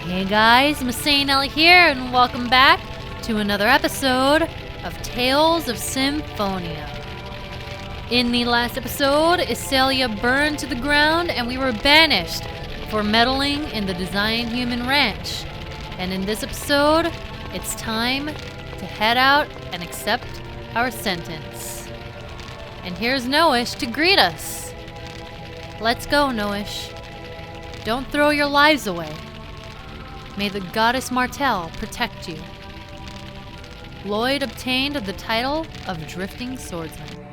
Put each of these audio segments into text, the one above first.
Hey guys, MasaeAnela here, and welcome back to another episode of Tales of Symphonia. In the last episode, Iselia burned to the ground and we were banished for meddling in the Design Human Ranch. And in this episode, it's time to head out and accept our sentence. And here's Noish to greet us. Let's go, Noish. Don't throw your lives away. May the goddess Martel protect you. Lloyd obtained the title of Drifting Swordsman.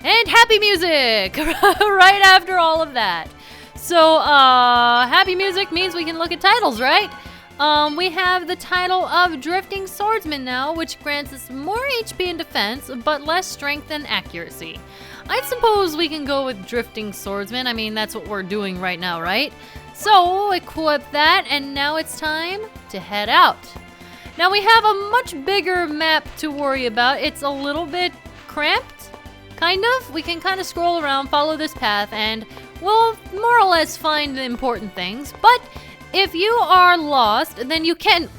And happy music! Right after all of that. So, happy music means we can look at titles, right? We have the title of Drifting Swordsman now, which grants us more HP and defense, but less strength and accuracy. I suppose we can go with Drifting Swordsman. I mean, that's what we're doing right now, right? So, equip that, and now it's time to head out. Now, we have a much bigger map to worry about. It's a little bit cramped, kind of. We can kind of scroll around, follow this path, and we'll more or less find the important things. But if you are lost, then you can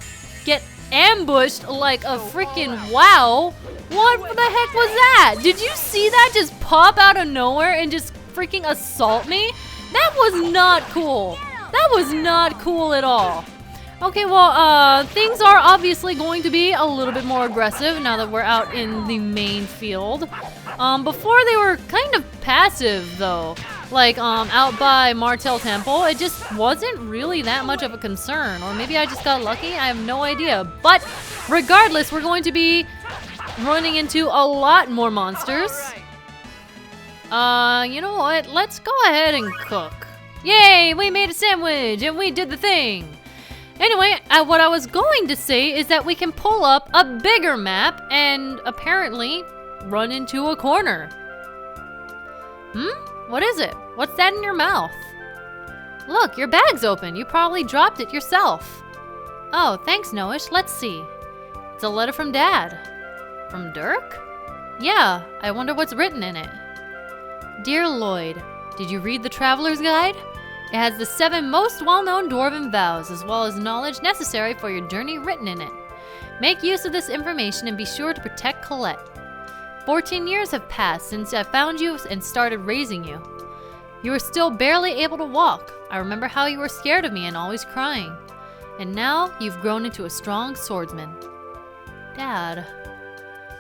get ambushed like a freaking wow. What the heck was that? Did you see that just pop out of nowhere and just freaking assault me? That was not cool. That was not cool at all. Okay, well, things are obviously going to be a little bit more aggressive now that we're out in the main field. Before they were kind of passive, though. Like, out by Martel Temple, it just wasn't really that much of a concern. Or maybe I just got lucky, I have no idea. But regardless, we're going to be running into a lot more monsters. You know what? Let's go ahead and cook. Yay, we made a sandwich and we did the thing. Anyway, what I was going to say is that we can pull up a bigger map and apparently run into a corner. What is it? What's that in your mouth? Look, your bag's open. You probably dropped it yourself. Oh, thanks, Noish. Let's see. It's a letter from Dad. From Dirk? Yeah, I wonder what's written in it. Dear Lloyd, did you read the Traveler's Guide? It has the 7 most well-known Dwarven vows, as well as knowledge necessary for your journey written in it. Make use of this information and be sure to protect Colette. 14 years have passed since I found you and started raising you. You were still barely able to walk. I remember how you were scared of me and always crying. And now you've grown into a strong swordsman. Dad.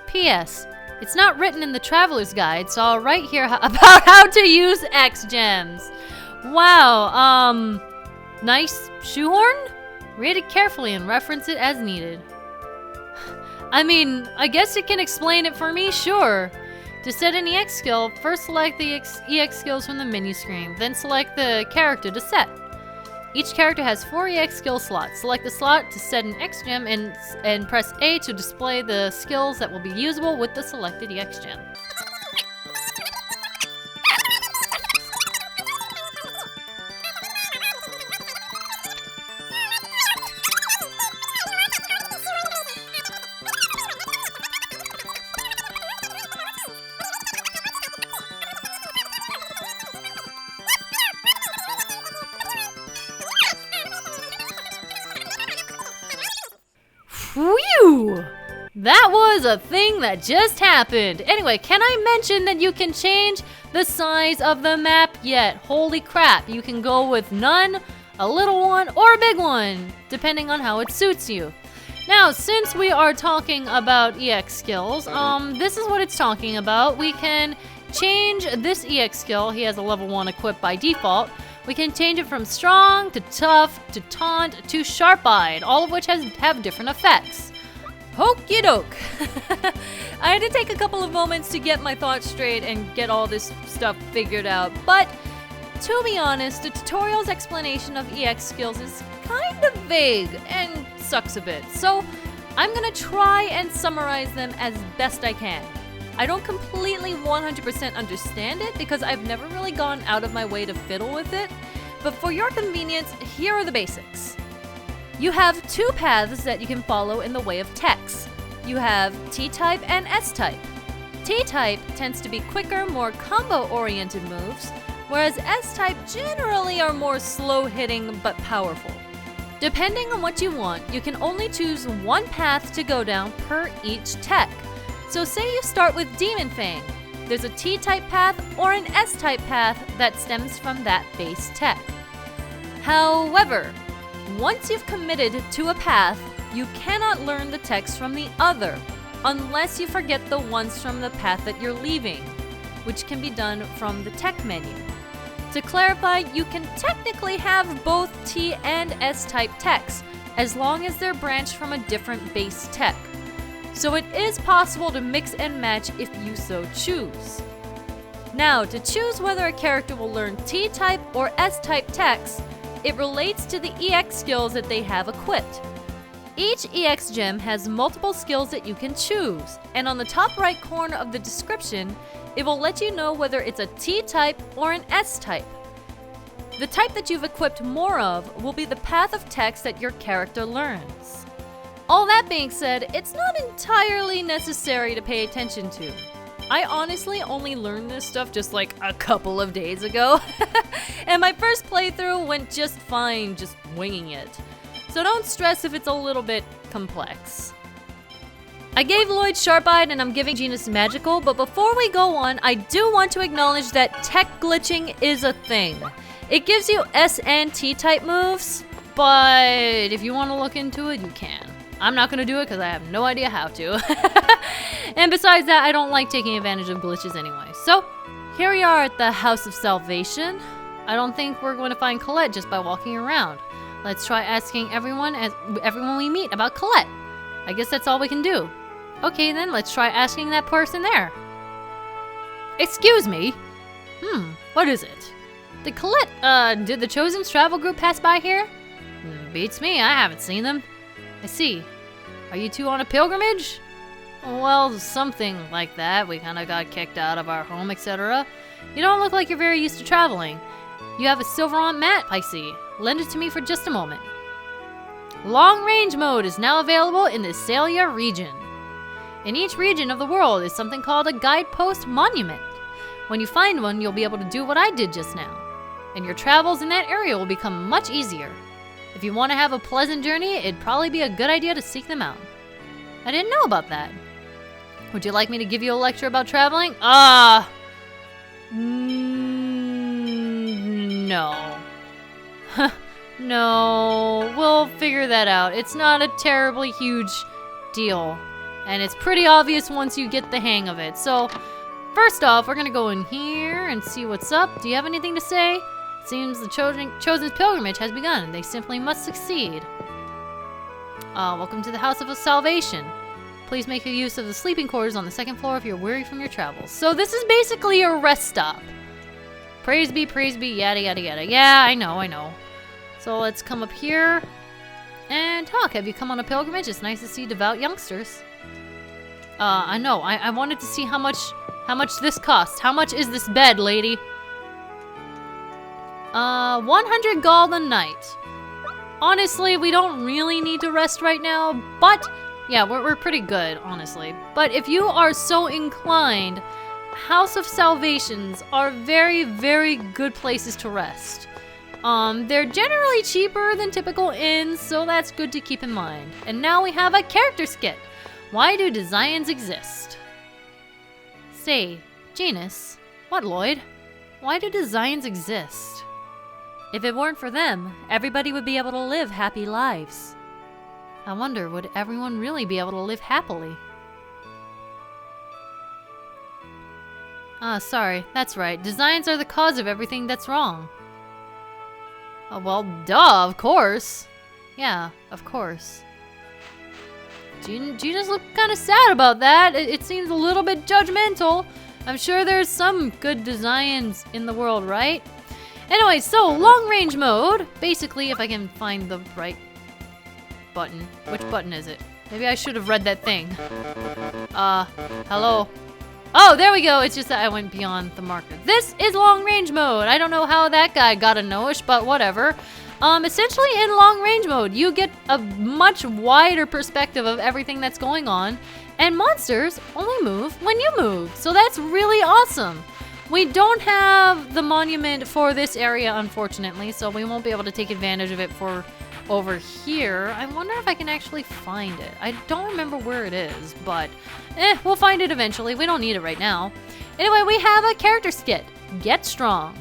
P.S. It's not written in the Traveler's Guide, so I'll write here about how to use X-Gems. Wow, nice shoehorn? Read it carefully and reference it as needed. I mean, I guess it can explain it for me, sure. To set an EX skill, first select the EX skills from the menu screen, then select the character to set. Each character has 4 EX skill slots. Select the slot to set an X gem and press A to display the skills that will be usable with the selected EX gem. Whew! That was a thing that just happened. Anyway, can I mention that you can change the size of the map yet? Holy crap, you can go with none, a little one, or a big one, depending on how it suits you. Now, since we are talking about EX skills, this is what it's talking about. We can change this EX skill. He has a level 1 equipped by default. We can change it from strong, to tough, to taunt, to sharp-eyed, all of which have different effects. Okey doke. I had to take a couple of moments to get my thoughts straight and get all this stuff figured out, but to be honest, the tutorial's explanation of EX skills is kind of vague and sucks a bit, so I'm gonna try and summarize them as best I can. I don't completely 100% understand it because I've never really gone out of my way to fiddle with it, but for your convenience, here are the basics. You have 2 paths that you can follow in the way of techs. You have T-type and S-type. T-type tends to be quicker, more combo-oriented moves, whereas S-type generally are more slow-hitting but powerful. Depending on what you want, you can only choose one path to go down per each tech. So say you start with Demon Fang. There's a T-type path or an S-type path that stems from that base tech. However, once you've committed to a path, you cannot learn the techs from the other, unless you forget the ones from the path that you're leaving, which can be done from the tech menu. To clarify, you can technically have both T and S-type techs, as long as they're branched from a different base tech. So it is possible to mix and match if you so choose. Now, to choose whether a character will learn T-type or S-type techs, it relates to the EX skills that they have equipped. Each EX gem has multiple skills that you can choose, and on the top right corner of the description, it will let you know whether it's a T-type or an S-type. The type that you've equipped more of will be the path of techs that your character learns. All that being said, it's not entirely necessary to pay attention to. I honestly only learned this stuff just like a couple of days ago, and my first playthrough went just fine, just winging it. So don't stress if it's a little bit complex. I gave Lloyd Sharp-Eyed and I'm giving Genus Magical, but before we go on, I do want to acknowledge that tech glitching is a thing. It gives you S and T type moves, but if you want to look into it, you can. I'm not going to do it because I have no idea how to. And besides that, I don't like taking advantage of glitches anyway. So, here we are at the House of Salvation. I don't think we're going to find Colette just by walking around. Let's try asking everyone we meet about Colette. I guess that's all we can do. Okay then, let's try asking that person there. Excuse me? What is it? Did the Chosen's travel group pass by here? Beats me, I haven't seen them. I see. Are you two on a pilgrimage? Well, something like that. We kinda got kicked out of our home, etc. You don't look like you're very used to traveling. You have a Silverant mat, I see. Lend it to me for just a moment. Long range mode is now available in the Iselia region. In each region of the world is something called a guidepost monument. When you find one, you'll be able to do what I did just now, and your travels in that area will become much easier. If you want to have a pleasant journey, it'd probably be a good idea to seek them out. I didn't know about that. Would you like me to give you a lecture about traveling? No. No, we'll figure that out. It's not a terribly huge deal, and it's pretty obvious once you get the hang of it. So, first off, we're gonna go in here and see what's up. Do you have anything to say? It seems the Chosen's pilgrimage has begun. They simply must succeed. Welcome to the House of Salvation. Please make use of the sleeping quarters on the second floor if you're weary from your travels. So this is basically a rest stop. Praise be, yada yada yada. Yeah, I know. So let's come up here and talk. Have you come on a pilgrimage? It's nice to see devout youngsters. I know. I wanted to see how much this costs. How much is this bed, lady? 100 gold a night. Honestly, we don't really need to rest right now, but yeah, we're pretty good, honestly. But if you are so inclined, House of Salvations are very, very good places to rest. They're generally cheaper than typical inns, so that's good to keep in mind. And now we have a character skit. Why do designs exist? Say, Janus, what, Lloyd? Why do designs exist? If it weren't for them, everybody would be able to live happy lives. I wonder, would everyone really be able to live happily? Sorry, that's right. Designs are the cause of everything that's wrong. Well, duh, of course. Yeah, of course. Gina's look kind of sad about that. It seems a little bit judgmental. I'm sure there's some good designs in the world, right? Anyway, so long range mode. Basically, if I can find the right button. Which button is it? Maybe I should have read that thing. Hello? Oh, there we go. It's just that I went beyond the marker. This is long range mode. I don't know how that guy got a noish, but whatever. Essentially in long range mode, you get a much wider perspective of everything that's going on, and monsters only move when you move. So that's really awesome. We don't have the monument for this area, unfortunately, so we won't be able to take advantage of it for over here. I wonder if I can actually find it. I don't remember where it is, but we'll find it eventually. We don't need it right now. Anyway, we have a character skit. Get strong.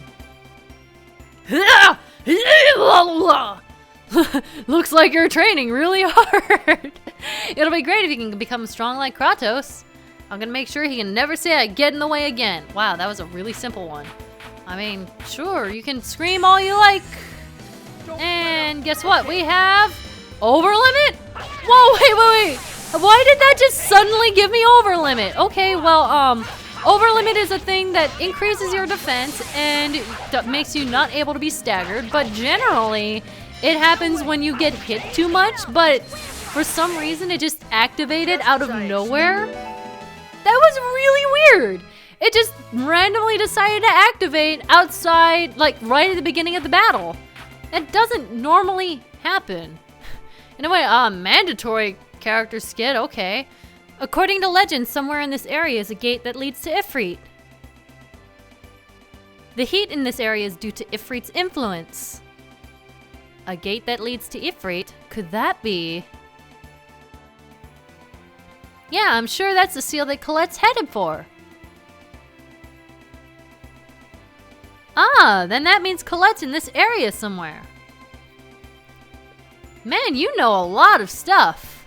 Looks like you're training really hard. It'll be great if you can become strong like Kratos. I'm gonna make sure he can never say I get in the way again. Wow, that was a really simple one. I mean, sure, you can scream all you like. And guess what? We have over limit. Whoa, wait. Why did that just suddenly give me over limit? Okay, well, over limit is a thing that increases your defense and makes you not able to be staggered, but generally it happens when you get hit too much, but for some reason it just activated out of nowhere. That was really weird. It just randomly decided to activate outside, like right at the beginning of the battle. It doesn't normally happen. Anyway, mandatory character skit, okay. According to legend, somewhere in this area is a gate that leads to Ifrit. The heat in this area is due to Ifrit's influence. A gate that leads to Ifrit? Could that be? Yeah, I'm sure that's the seal that Colette's headed for. Ah, then that means Colette's in this area somewhere. Man, you know a lot of stuff.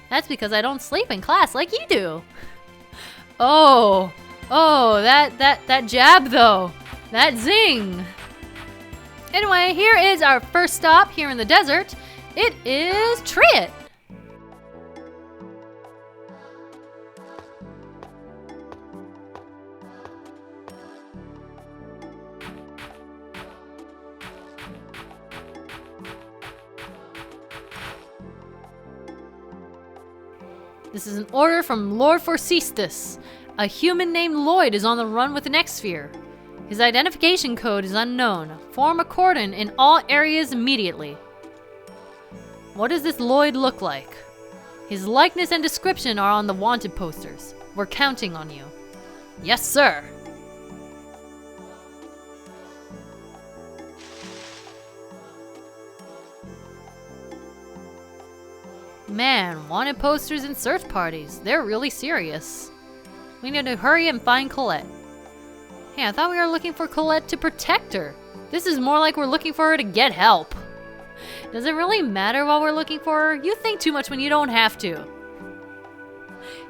That's because I don't sleep in class like you do. Oh, that jab though. That zing. Anyway, here is our first stop here in the desert. It is Triet. This is an order from Lord Forcestus. A human named Lloyd is on the run with an X-Sphere. His identification code is unknown. Form a cordon in all areas immediately. What does this Lloyd look like? His likeness and description are on the wanted posters. We're counting on you. Yes, sir. Man, wanted posters and search parties. They're really serious. We need to hurry and find Colette. Hey, I thought we were looking for Colette to protect her. This is more like we're looking for her to get help. Does it really matter while we're looking for her? You think too much when you don't have to.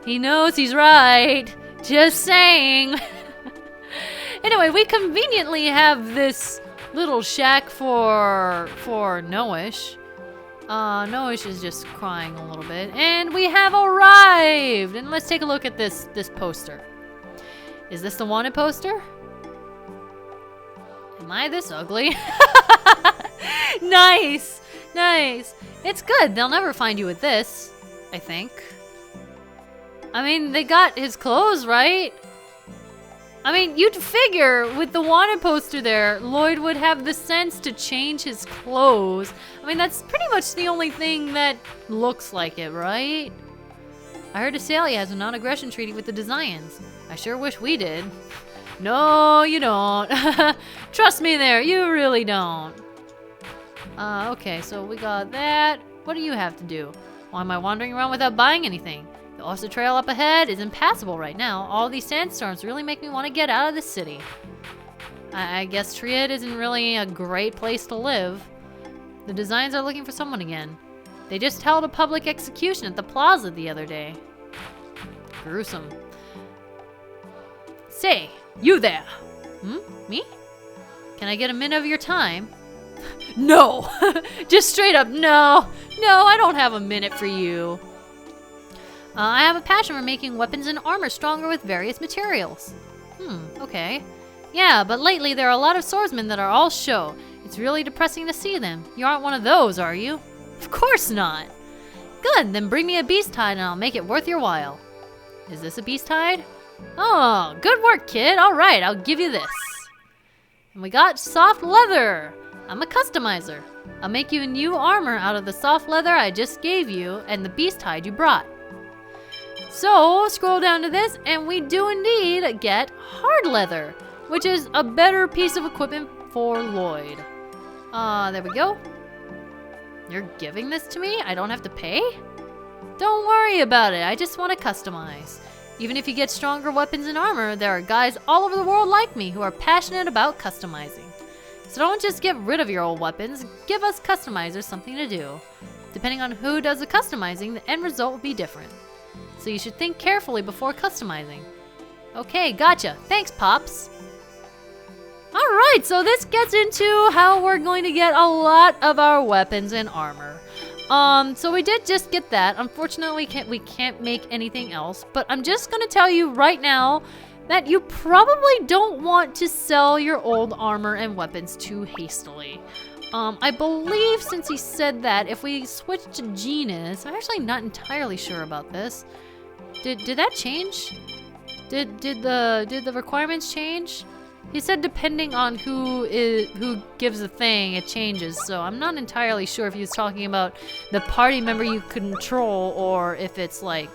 He knows he's right. Just saying. Anyway, we conveniently have this little shack for Noish. Noish is just crying a little bit. And we have arrived! And let's take a look at this poster. Is this the wanted poster? Am I this ugly? Nice! Nice! It's good. They'll never find you with this, I think. I mean, they got his clothes, right? I mean, you'd figure with the wanted poster there, Lloyd would have the sense to change his clothes. I mean, that's pretty much the only thing that looks like it, right? I heard Iselia has a non-aggression treaty with the Desians. I sure wish we did. No, you don't. Trust me there, you really don't. Okay, so we got that. What do you have to do? Why am I wandering around without buying anything? The Ossa Trail up ahead is impassable right now. All these sandstorms really make me want to get out of the city. I guess Triet isn't really a great place to live. The Designs are looking for someone again. They just held a public execution at the plaza the other day. Gruesome. Say, you there! Me? Can I get a minute of your time? No! Just straight up, no! No, I don't have a minute for you. I have a passion for making weapons and armor stronger with various materials. Okay. Yeah, but lately there are a lot of swordsmen that are all show. It's really depressing to see them. You aren't one of those, are you? Of course not. Good, then bring me a beast hide and I'll make it worth your while. Is this a beast hide? Oh, good work, kid. All right, I'll give you this. And we got soft leather. I'm a customizer. I'll make you a new armor out of the soft leather I just gave you and the beast hide you brought. So, scroll down to this, and we do indeed get hard leather, which is a better piece of equipment for Lloyd. There we go. You're giving this to me? I don't have to pay? Don't worry about it, I just want to customize. Even if you get stronger weapons and armor, there are guys all over the world like me who are passionate about customizing. So don't just get rid of your old weapons, give us customizers something to do. Depending on who does the customizing, the end result will be different. So you should think carefully before customizing. Okay, gotcha. Thanks, Pops. Alright, so this gets into how we're going to get a lot of our weapons and armor. So we did just get that. Unfortunately, we can't make anything else. But I'm just going to tell you right now that you probably don't want to sell your old armor and weapons too hastily. I believe since he said that, if we switch to Genus, I'm actually not entirely sure about this. Did that change? Did the requirements change? He said depending on who gives the thing, it changes. So I'm not entirely sure if he was talking about the party member you control or if it's like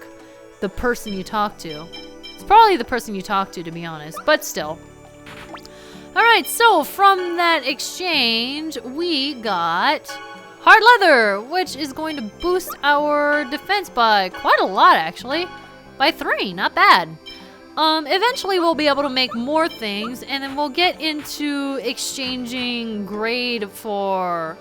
the person you talk to. It's probably the person you talk to be honest, but still. Alright, so from that exchange, we got hard leather, which is going to boost our defense by quite a lot actually. By 3, not bad. Eventually we'll be able to make more things, and then we'll get into exchanging grade for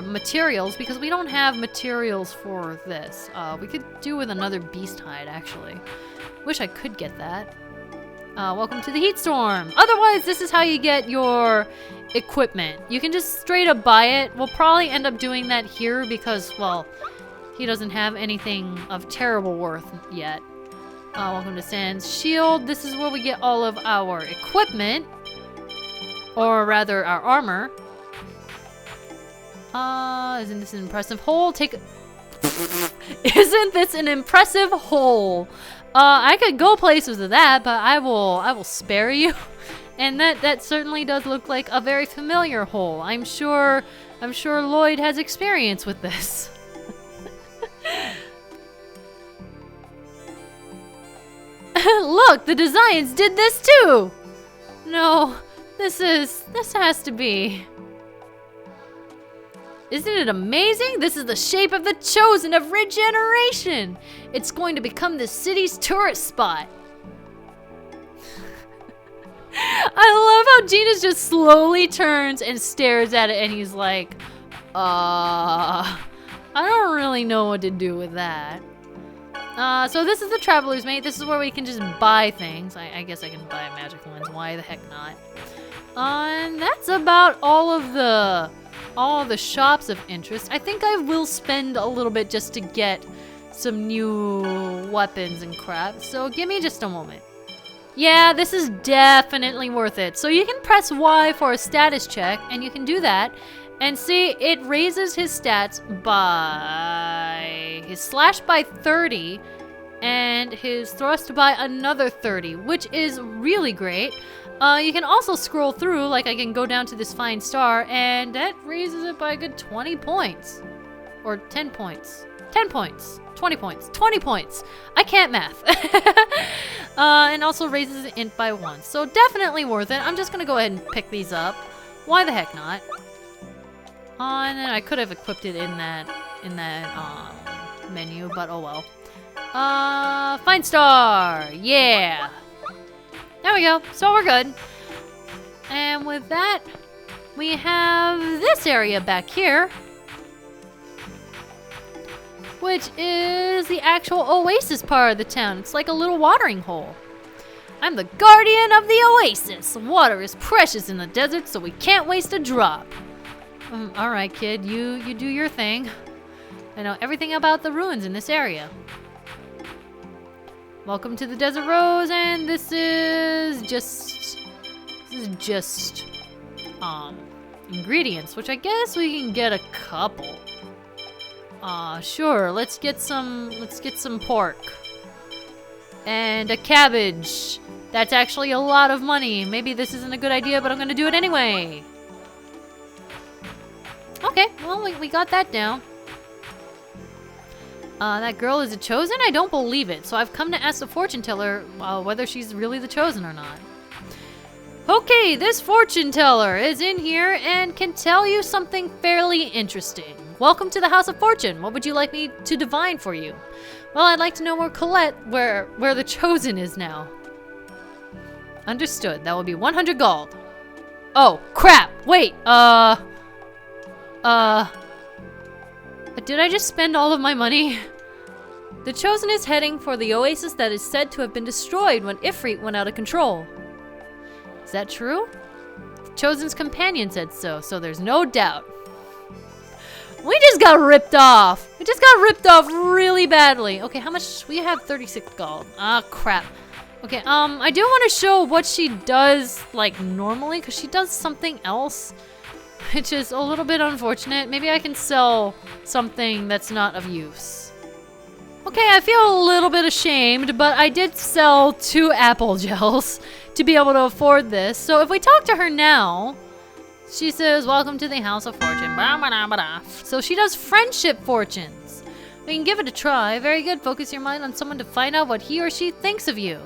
materials, because we don't have materials for this. We could do with another beast hide, actually. Wish I could get that. Welcome to the heat storm. Otherwise, this is how you get your equipment. You can just straight up buy it. We'll probably end up doing that here because, well, he doesn't have anything of terrible worth yet. Welcome to Sand's Shield. This is where we get all of our equipment. Or rather, our armor. Isn't this an impressive hole? Isn't this an impressive hole? I could go places with that, but I will spare you. And that certainly does look like a very familiar hole. I'm sure Lloyd has experience with this. Look, the designs did this too! No, this has to be. Isn't it amazing? This is the shape of the chosen of regeneration! It's going to become the city's tourist spot. I love how Gina's just slowly turns and stares at it and he's like, I don't really know what to do with that. So this is the Traveler's Mate. This is where we can just buy things. I guess I can buy a magic lens. Why the heck not? And that's about all of the shops of interest. I think I will spend a little bit just to get some new weapons and crap. So give me just a moment. Yeah, this is definitely worth it. So you can press Y for a status check, and you can do that. And see, it raises his stats by his slash by 30 and his thrust by another 30, which is really great. You can also scroll through, like I can go down to this fine star, and that raises it by a good 20 points. Or 10 points. 10 points. 20 points. 20 points. I can't math. And also raises the int by 1. So definitely worth it. I'm just going to go ahead and pick these up. Why the heck not? And then I could have equipped it in that menu, but oh well. Fine star, yeah. There we go. So we're good. And with that, we have this area back here, which is the actual oasis part of the town. It's like a little watering hole. I'm the guardian of the oasis. Water is precious in the desert, so we can't waste a drop. Alright, kid, you do your thing. I know everything about the ruins in this area. Welcome to the Desert Rose, and this is just ingredients, which I guess we can get a couple. Sure, let's get some pork. And a cabbage. That's actually a lot of money. Maybe this isn't a good idea, but I'm gonna do it anyway. Okay, well, we got that down. That girl is a chosen? I don't believe it. So I've come to ask the fortune teller whether she's really the chosen or not. Okay, this fortune teller is in here and can tell you something fairly interesting. Welcome to the House of Fortune. What would you like me to divine for you? Well, I'd like to know where the chosen is now. Understood. That will be 100 gold. Oh, crap. Wait, did I just spend all of my money? The chosen is heading for the oasis that is said to have been destroyed when Ifrit went out of control. Is that true? The chosen's companion said so, so there's no doubt. We just got ripped off. We just got ripped off really badly. Okay, how much? We have 36 gold. Ah, crap. Okay, I do want to show what she does, like, normally, because she does something else, which is a little bit unfortunate. Maybe I can sell something that's not of use. Okay, I feel a little bit ashamed, but I did sell 2 apple gels to be able to afford this. So if we talk to her now, she says, welcome to the House of Fortune. So she does friendship fortunes. We can give it a try. Very good. Focus your mind on someone to find out what he or she thinks of you.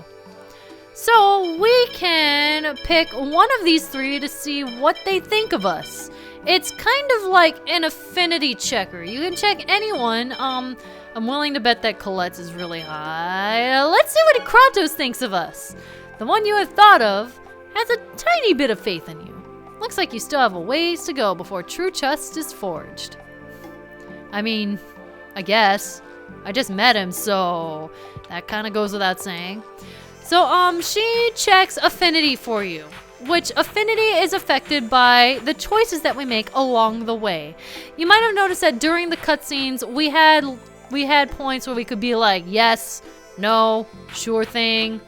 So we can pick one of these 3 to see what they think of us. It's kind of like an affinity checker. You can check anyone. I'm willing to bet that Colette's is really high. Let's see what Kratos thinks of us. The one you have thought of has a tiny bit of faith in you. Looks like you still have a ways to go before true trust is forged. I mean, I guess. I just met him, so that kind of goes without saying. So, she checks affinity for you, which affinity is affected by the choices that we make along the way. You might have noticed that during the cutscenes, we had points where we could be like, yes, no, sure thing,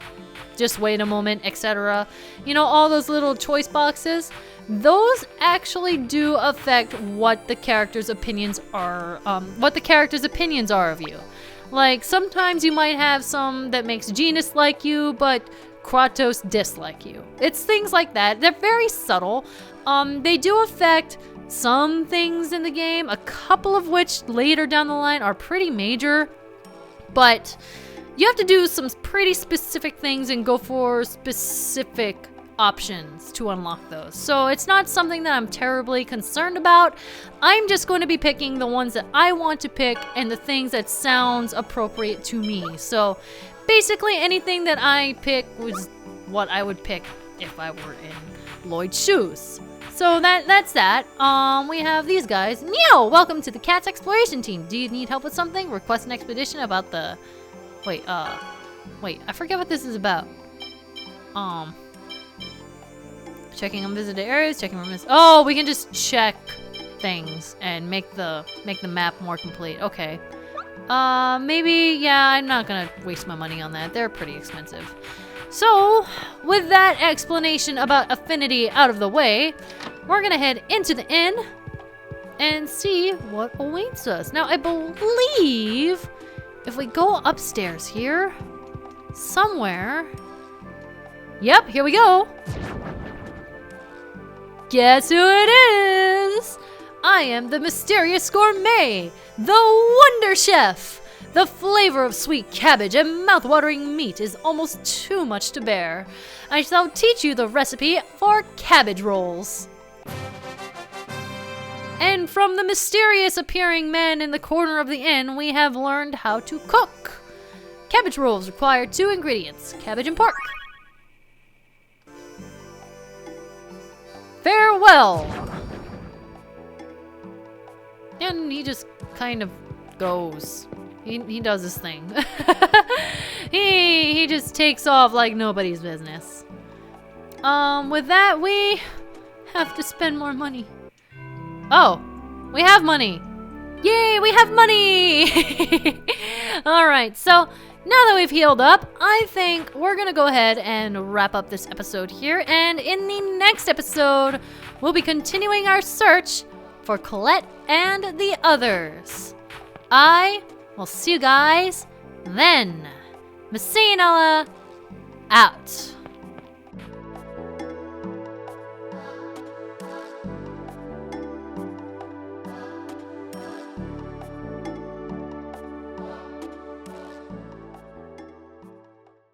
just wait a moment, etc. You know, all those little choice boxes. Those actually do affect what the character's opinions are, of you. Like, sometimes you might have some that makes Genus like you, but Kratos dislike you. It's things like that. They're very subtle. They do affect some things in the game, a couple of which later down the line are pretty major, but you have to do some pretty specific things and go for specific options to unlock those. So it's not something that I'm terribly concerned about. I'm just going to be picking the ones that I want to pick and the things that sounds appropriate to me. So basically anything that I pick was what I would pick if I were in Lloyd's shoes. So that's that. We have these guys. Neo, welcome to the Cat's Exploration Team. Do you need help with something? Request an expedition about the... Wait, I forget what this is about. Checking on visited areas, checking rooms. Oh, we can just check things and make the map more complete. Okay. Maybe, yeah, I'm not gonna waste my money on that. They're pretty expensive. So, with that explanation about affinity out of the way, we're gonna head into the inn and see what awaits us. Now, I believe if we go upstairs here, somewhere... Yep, here we go. Guess who it is? I am the mysterious gourmet, the Wonder Chef. The flavor of sweet cabbage and mouth-watering meat is almost too much to bear. I shall teach you the recipe for cabbage rolls. And from the mysterious appearing man in the corner of the inn, we have learned how to cook. Cabbage rolls require 2 ingredients, cabbage and pork. Farewell! And he just kind of goes. He does his thing. he just takes off like nobody's business. With that, we have to spend more money. Oh, we have money. Yay, we have money! Alright, so now that we've healed up, I think we're gonna go ahead and wrap up this episode here. And in the next episode, we'll be continuing our search for Colette and the others. I will see you guys then. MasaeAnela out.